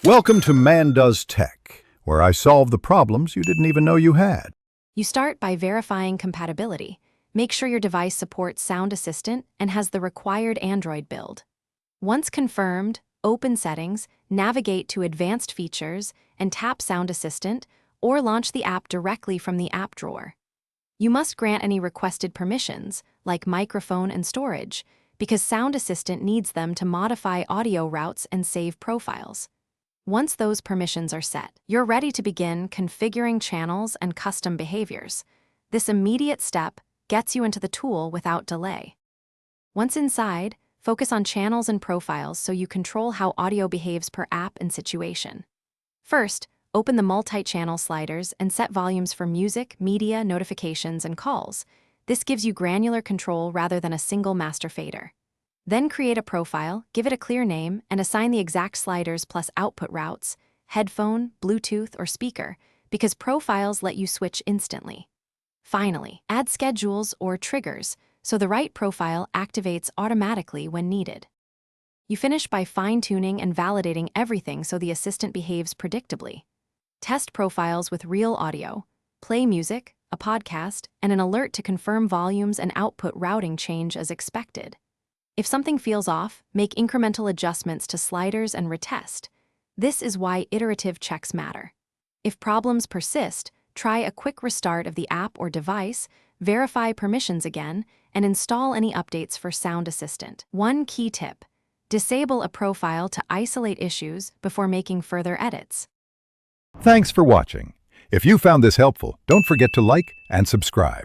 Welcome to Man Does Tech, where I solve the problems you didn't even know you had. You start by verifying compatibility. Make sure your device supports Sound Assistant and has the required Android build. Once confirmed, open Settings, navigate to Advanced Features, and tap Sound Assistant, or launch the app directly from the app drawer. You must grant any requested permissions, like microphone and storage, because Sound Assistant needs them to modify audio routes and save profiles. Once those permissions are set, you're ready to begin configuring channels and custom behaviors. This immediate step gets you into the tool without delay. Once inside, focus on channels and profiles so you control how audio behaves per app and situation. First, open the multi-channel sliders and set volumes for music, media, notifications, and calls. This gives you granular control rather than a single master fader. Then create a profile, give it a clear name, and assign the exact sliders plus output routes, headphone, Bluetooth, or speaker, because profiles let you switch instantly. Finally, add schedules or triggers so the right profile activates automatically when needed. You finish by fine-tuning and validating everything so the assistant behaves predictably. Test profiles with real audio, play music, a podcast, and an alert to confirm volumes and output routing change as expected. If something feels off, make incremental adjustments to sliders and retest. This is why iterative checks matter. If problems persist, try a quick restart of the app or device, verify permissions again, and install any updates for Sound Assistant. One key tip: disable a profile to isolate issues before making further edits. Thanks for watching. If you found this helpful, don't forget to like and subscribe.